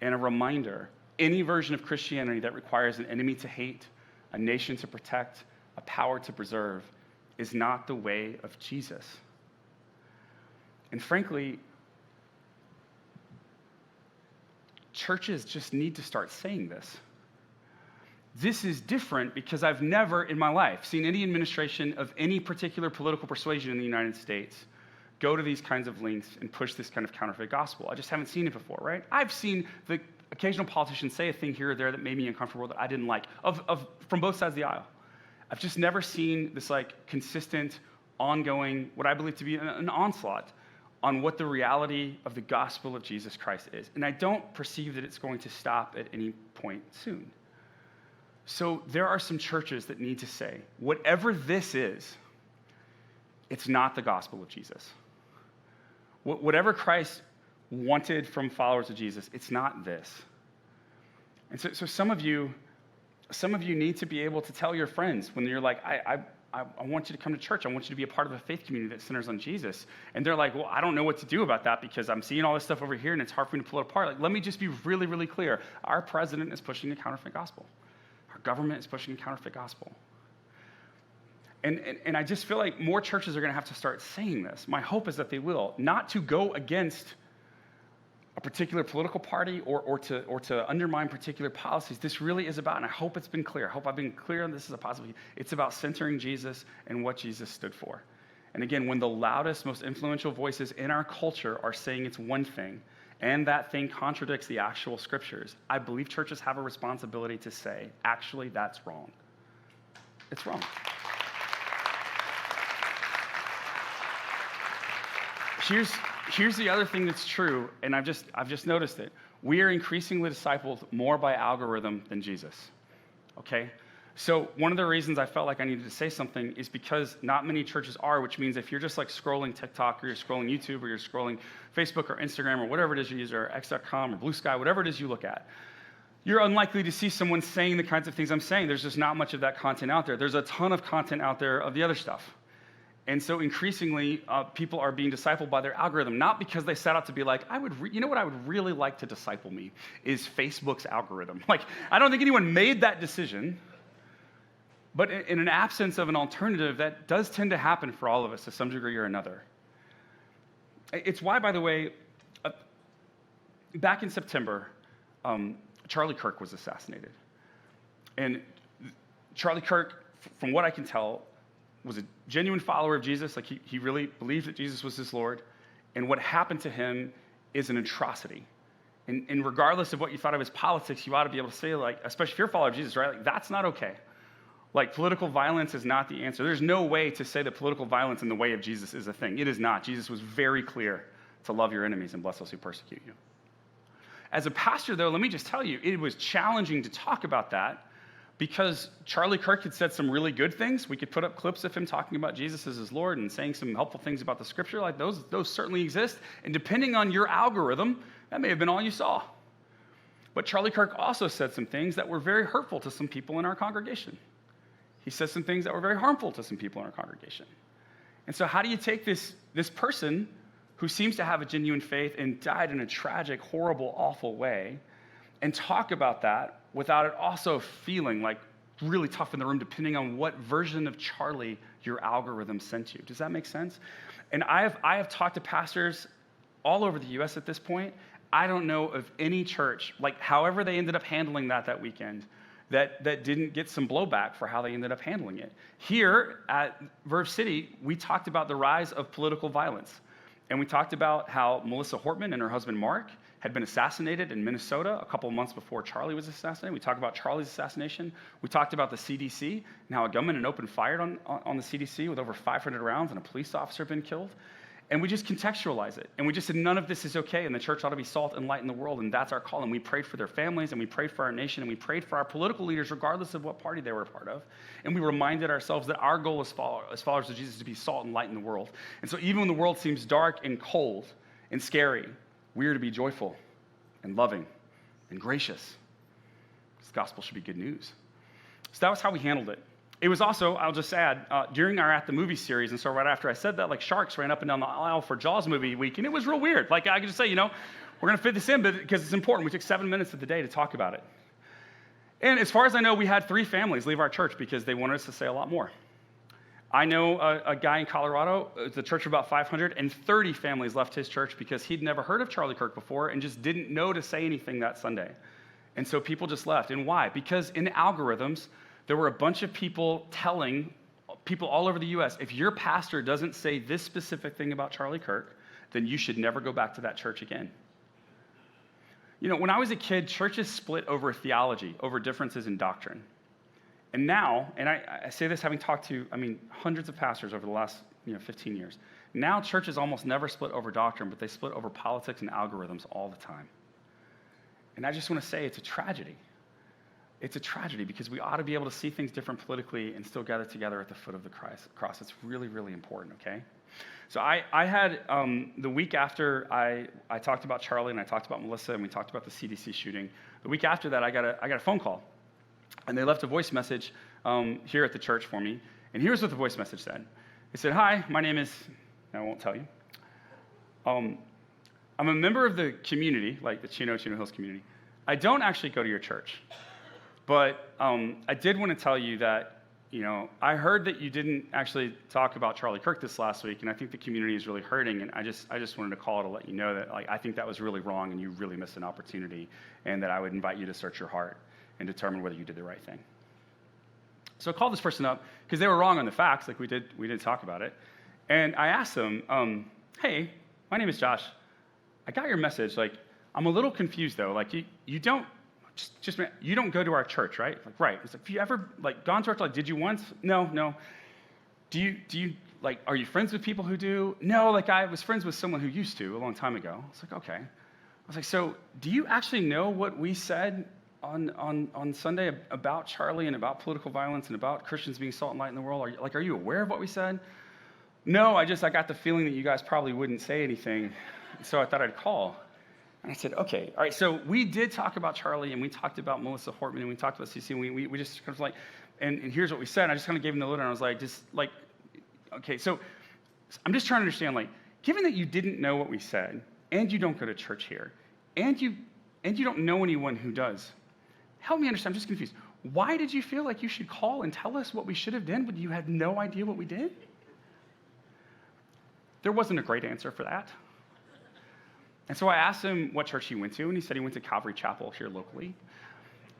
And a reminder, any version of Christianity that requires an enemy to hate, a nation to protect, a power to preserve, is not the way of Jesus. And frankly, churches just need to start saying this. This is different because I've never in my life seen any administration of any particular political persuasion in the United States go to these kinds of lengths and push this kind of counterfeit gospel. I just haven't seen it before, right? I've seen the occasional politician say a thing here or there that made me uncomfortable, that I didn't like, from both sides of the aisle. I've just never seen this like consistent, ongoing, what I believe to be an onslaught on what the reality of the gospel of Jesus Christ is. And I don't perceive that it's going to stop at any point soon. So there are some churches that need to say, whatever this is, it's not the gospel of Jesus. Whatever Christ wanted from followers of Jesus, it's not this. And so some of you need to be able to tell your friends when you're like, I want you to come to church. I want you to be a part of a faith community that centers on Jesus. And they're like, well, I don't know what to do about that because I'm seeing all this stuff over here and it's hard for me to pull it apart. Like, let me just be really, really clear. Our president is pushing a counterfeit gospel. Our government is pushing a counterfeit gospel. And I just feel like more churches are going to have to start saying this. My hope is that they will, not to go against a particular political party or to undermine particular policies. This really is about, and I hope it's been clear. I hope I've been clear on this as a possibility. It's about centering Jesus and what Jesus stood for. And again, when the loudest, most influential voices in our culture are saying it's one thing, and that thing contradicts the actual scriptures, I believe churches have a responsibility to say, actually, that's wrong. It's wrong. Here's the other thing that's true, and I've just noticed it. We are increasingly discipled more by algorithm than Jesus, okay? So one of the reasons I felt like I needed to say something is because not many churches are, which means if you're just like scrolling TikTok or you're scrolling YouTube or you're scrolling Facebook or Instagram or whatever it is you use, or X.com or Blue Sky, whatever it is you look at, you're unlikely to see someone saying the kinds of things I'm saying. There's just not much of that content out there. There's a ton of content out there of the other stuff. And so increasingly, people are being discipled by their algorithm, not because they set out to be like, you know what I would really like to disciple me is Facebook's algorithm. Like, I don't think anyone made that decision, but in an absence of an alternative, that does tend to happen for all of us to some degree or another. It's why, by the way, back in September, Charlie Kirk was assassinated. And Charlie Kirk, from what I can tell, was a genuine follower of Jesus. Like he really believed that Jesus was his Lord. And what happened to him is an atrocity. And regardless of what you thought of his politics, you ought to be able to say, like, especially if you're a follower of Jesus, right? Like, that's not okay. Like, political violence is not the answer. There's no way to say that political violence in the way of Jesus is a thing. It is not. Jesus was very clear to love your enemies and bless those who persecute you. As a pastor, though, let me just tell you, it was challenging to talk about that because Charlie Kirk had said some really good things. We could put up clips of him talking about Jesus as his Lord and saying some helpful things about the scripture. Like, those certainly exist. And depending on your algorithm, that may have been all you saw. But Charlie Kirk also said some things that were very hurtful to some people in our congregation. He said some things that were very harmful to some people in our congregation. And so how do you take this person who seems to have a genuine faith and died in a tragic, horrible, awful way, and talk about that without it also feeling like really tough in the room, depending on what version of Charlie your algorithm sent you? Does that make sense? And I have talked to pastors all over the U.S. at this point. I don't know of any church, like however they ended up handling that weekend, that didn't get some blowback for how they ended up handling it. Here at Verve City, we talked about the rise of political violence. And we talked about how Melissa Hortman and her husband Mark had been assassinated in Minnesota a couple of months before Charlie was assassinated. We talked about Charlie's assassination. We talked about the CDC and how a gunman had opened fire on the CDC with over 500 rounds and a police officer had been killed. And we just contextualize it. And we just said, none of this is okay, and the church ought to be salt and light in the world, and that's our call. And we prayed for their families, and we prayed for our nation, and we prayed for our political leaders, regardless of what party they were a part of. And we reminded ourselves that our goal as followers of Jesus is to be salt and light in the world. And so even when the world seems dark and cold and scary, we are to be joyful and loving and gracious. This gospel should be good news. So that was how we handled it. It was also, I'll just add, during our At the Movie series, and so right after I said that, like sharks ran up and down the aisle for Jaws movie week, and it was real weird. Like I could just say, we're going to fit this in because it's important. We took 7 minutes of the day to talk about it. And as far as I know, we had 3 families leave our church because they wanted us to say a lot more. I know a guy in Colorado, it's a church of about 500, and 30 families left his church because he'd never heard of Charlie Kirk before and just didn't know to say anything that Sunday. And so people just left. And why? Because in algorithms, there were a bunch of people telling people all over the U.S., if your pastor doesn't say this specific thing about Charlie Kirk, then you should never go back to that church again. When I was a kid, churches split over theology, over differences in doctrine. And now, and I say this having talked to, hundreds of pastors over the last 15 years. Now churches almost never split over doctrine, but they split over politics and algorithms all the time. And I just want to say it's a tragedy. It's a tragedy because we ought to be able to see things different politically and still gather together at the foot of the cross. It's really, really important, okay? So I had, the week after I talked about Charlie and I talked about Melissa and we talked about the CDC shooting, the week after that I got a phone call. And they left a voice message here at the church for me. And here's what the voice message said. It said, "Hi, my name is," I won't tell you. I'm a member of the community, like the Chino Hills community. I don't actually go to your church. But I did want to tell you that, I heard that you didn't actually talk about Charlie Kirk this last week, and I think the community is really hurting, and I just wanted to call to let you know that I think that was really wrong, and you really missed an opportunity, and that I would invite you to search your heart and determine whether you did the right thing. So I called this person up, because they were wrong on the facts, like we did talk about it, and I asked them, "Hey, my name is Josh. I got your message. I'm a little confused, though. You don't... you don't go to our church, right?" Like, right. It's like, have you ever gone to our church? Did you once? No. Do you are you friends with people who do? No, I was friends with someone who used to a long time ago. It's like, okay. I was like, so do you actually know what we said on Sunday about Charlie and about political violence and about Christians being salt and light in the world? Are you aware of what we said? No, I got the feeling that you guys probably wouldn't say anything, so I thought I'd call. And I said, okay, all right, so we did talk about Charlie, and we talked about Melissa Hortman, and we talked about CC, and we just kind of and here's what we said. And I just kind of gave him the load, and I was okay, so I'm just trying to understand, given that you didn't know what we said, and you don't go to church here, and you don't know anyone who does, help me understand, I'm just confused. Why did you feel like you should call and tell us what we should have done, but you had no idea what we did? There wasn't a great answer for that. And so I asked him what church he went to, and he said he went to Calvary Chapel here locally.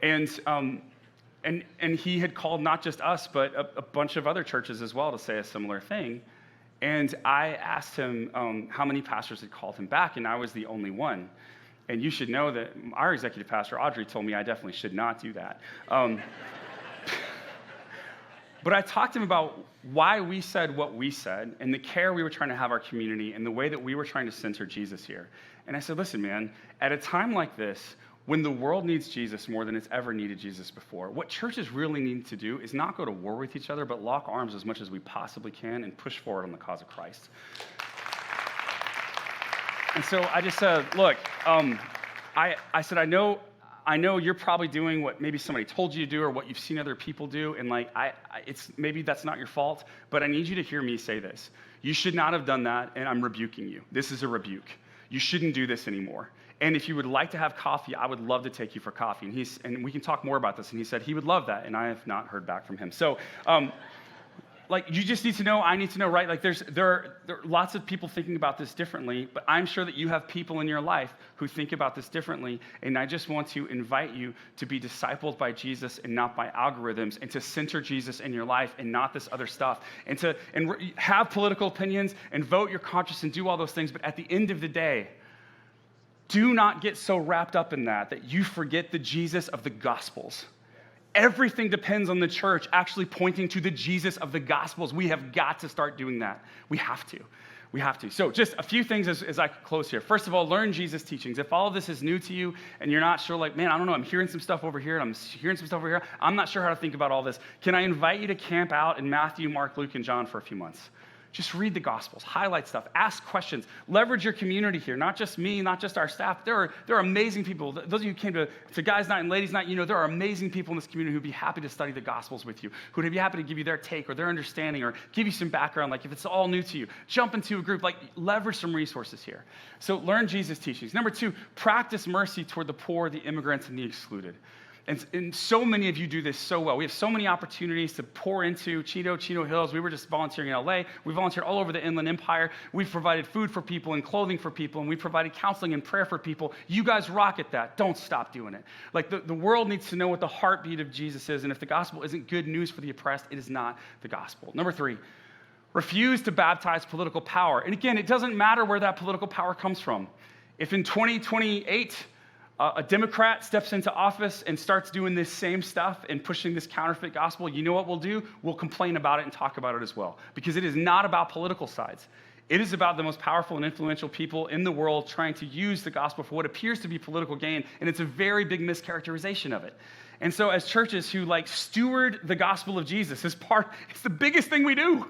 And he had called not just us, but a bunch of other churches as well to say a similar thing. And I asked him how many pastors had called him back, and I was the only one. And you should know that our executive pastor, Audrey, told me I definitely should not do that. But I talked to him about why we said what we said and the care we were trying to have our community and the way that we were trying to center Jesus here. And I said, listen, man, at a time like this, when the world needs Jesus more than it's ever needed Jesus before, what churches really need to do is not go to war with each other, but lock arms as much as we possibly can and push forward on the cause of Christ. And so I just said, look, I said, I know I know you're probably doing what maybe somebody told you to do or what you've seen other people do, and like it's maybe that's not your fault, but I need you to hear me say this. You should not have done that, and I'm rebuking you. This is a rebuke. You shouldn't do this anymore. And if you would like to have coffee, I would love to take you for coffee. And we can talk more about this. And he said he would love that, and I have not heard back from him. So, like, you just need to know, I need to know, right? Like, there are lots of people thinking about this differently, but I'm sure that you have people in your life who think about this differently, and I just want to invite you to be discipled by Jesus and not by algorithms, and to center Jesus in your life and not this other stuff, and have political opinions and vote your conscience and do all those things, but at the end of the day, do not get so wrapped up in that you forget the Jesus of the Gospels. Everything depends on the church actually pointing to the Jesus of the Gospels. We have got to start doing that. We have to. We have to. So just a few things as I close here. First of all, learn Jesus' teachings. If all of this is new to you and you're not sure, like, man, I don't know, I'm hearing some stuff over here, and I'm hearing some stuff over here, I'm not sure how to think about all this, can I invite you to camp out in Matthew, Mark, Luke, and John for a few months? Just read the Gospels, highlight stuff, ask questions, leverage your community here, not just me, not just our staff. There are amazing people. Those of you who came to Guys' Night and Ladies' Night, you know there are amazing people in this community who'd be happy to study the Gospels with you, who'd be happy to give you their take or their understanding or give you some background, like if it's all new to you. Jump into a group, like leverage some resources here. So learn Jesus' teachings. Number 2, practice mercy toward the poor, the immigrants, and the excluded. And so many of you do this so well. We have so many opportunities to pour into Chino Hills. We were just volunteering in LA. We volunteered all over the Inland Empire. We've provided food for people and clothing for people, and we provided counseling and prayer for people. You guys rock at that. Don't stop doing it. Like the world needs to know what the heartbeat of Jesus is, and if the gospel isn't good news for the oppressed, it is not the gospel. Number 3, refuse to baptize political power. And again, it doesn't matter where that political power comes from. If in 2028, a Democrat steps into office and starts doing this same stuff and pushing this counterfeit gospel, you know what we'll do? We'll complain about it and talk about it as well. Because it is not about political sides. It is about the most powerful and influential people in the world trying to use the gospel for what appears to be political gain, and it's a very big mischaracterization of it. And so as churches who steward the gospel of Jesus, it's the biggest thing we do.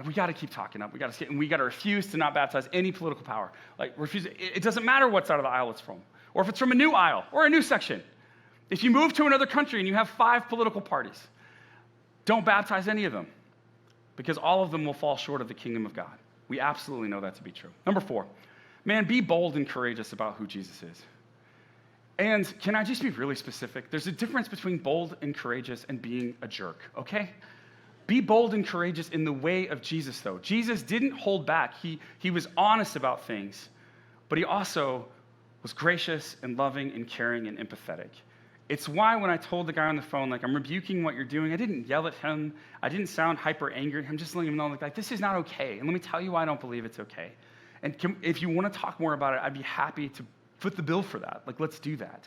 We got to keep talking up. We got to refuse to not baptize any political power. Refuse. It doesn't matter what side of the aisle it's from, or if it's from a new aisle or a new section. If you move to another country and you have 5 political parties, don't baptize any of them, because all of them will fall short of the kingdom of God. We absolutely know that to be true. Number 4, man, be bold and courageous about who Jesus is. And can I just be really specific? There's a difference between bold and courageous and being a jerk, okay? Be bold and courageous in the way of Jesus, though. Jesus didn't hold back. He was honest about things, but he also was gracious and loving and caring and empathetic. It's why when I told the guy on the phone, I'm rebuking what you're doing, I didn't yell at him. I didn't sound hyper angry. I'm just letting him know, this is not okay. And let me tell you why I don't believe it's okay. And if you want to talk more about it, I'd be happy to foot the bill for that. Let's do that.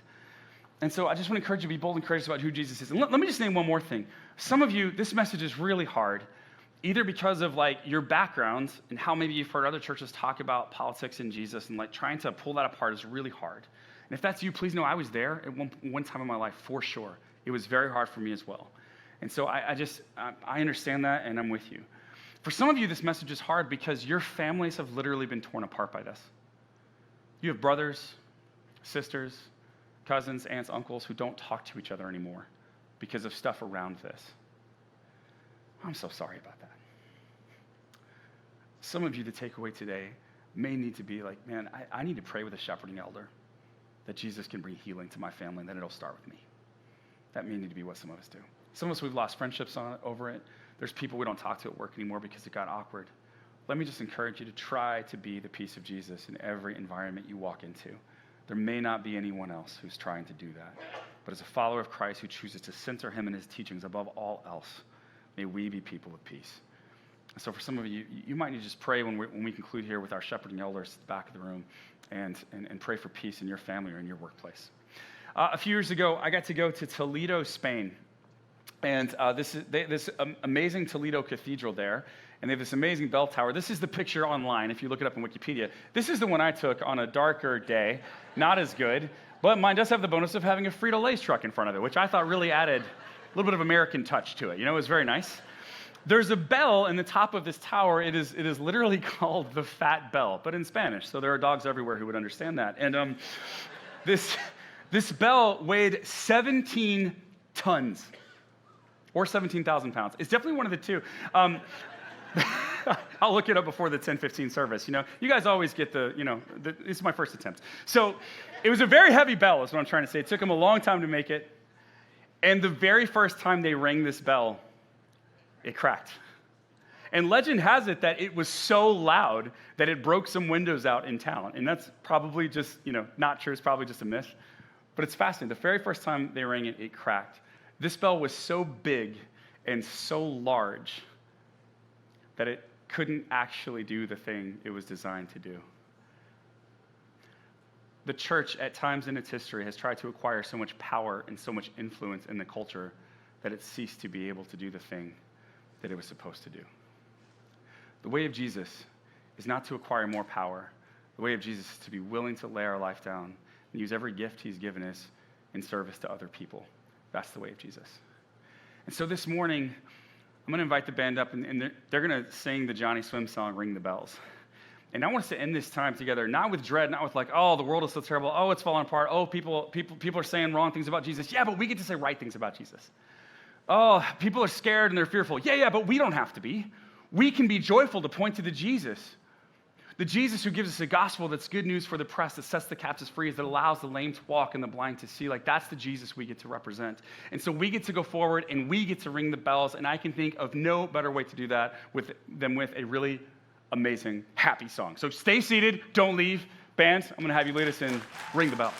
And so I just want to encourage you to be bold and courageous about who Jesus is. And let me just name one more thing. Some of you, this message is really hard, either because of your background and how maybe you've heard other churches talk about politics and Jesus, and trying to pull that apart is really hard. And if that's you, please know I was there at one time in my life for sure. It was very hard for me as well. And so I understand that, and I'm with you. For some of you, this message is hard because your families have literally been torn apart by this. You have brothers, sisters, cousins, aunts, uncles who don't talk to each other anymore because of stuff around this. I'm so sorry about that. Some of you, the takeaway today may need to be man, I need to pray with a shepherding elder that Jesus can bring healing to my family, and then it'll start with me. That may need to be what some of us do. Some of us, we've lost friendships over it. There's people we don't talk to at work anymore because it got awkward. Let me just encourage you to try to be the peace of Jesus in every environment you walk into. There may not be anyone else who's trying to do that. But as a follower of Christ who chooses to center him and his teachings above all else, may we be people of peace. So for some of you, you might need to just pray when we conclude here with our shepherding elders at the back of the room and pray for peace in your family or in your workplace. A few years ago, I got to go to Toledo, Spain. And this amazing Toledo cathedral there. And they have this amazing bell tower. This is the picture online, if you look it up in Wikipedia. This is the one I took on a darker day. Not as good. But mine does have the bonus of having a Frito-Lay's truck in front of it, which I thought really added a little bit of American touch to it. It was very nice. There's a bell in the top of this tower. It is literally called the Fat Bell, but in Spanish. So there are dogs everywhere who would understand that. And This bell weighed 17 tons or 17,000 pounds. It's definitely one of the two. I'll look it up before the 10:15 service. You guys always get it's my first attempt. So it was a very heavy bell is what I'm trying to say. It took them a long time to make it. And the very first time they rang this bell, it cracked. And legend has it that it was so loud that it broke some windows out in town. And that's probably just, not true. It's probably just a myth. But it's fascinating. The very first time they rang it, it cracked. This bell was so big and so large that it couldn't actually do the thing it was designed to do. The church, at times in its history, has tried to acquire so much power and so much influence in the culture that it ceased to be able to do the thing that it was supposed to do. The way of Jesus is not to acquire more power. The way of Jesus is to be willing to lay our life down and use every gift he's given us in service to other people. That's the way of Jesus. And so this morning, I'm going to invite the band up, and they're going to sing the Johnny Swim song, Ring the Bells. And I want us to end this time together, not with dread, not with the world is so terrible, it's falling apart, people are saying wrong things about Jesus. Yeah, but we get to say right things about Jesus. People are scared and they're fearful. Yeah, but we don't have to be. We can be joyful to point to the Jesus who gives us a gospel that's good news for the oppressed, that sets the captives free, that allows the lame to walk and the blind to see. That's the Jesus we get to represent. And so we get to go forward and we get to ring the bells, and I can think of no better way to do that than with a really amazing, happy song. So stay seated, don't leave. Band, I'm going to have you lead us in Ring the Bells.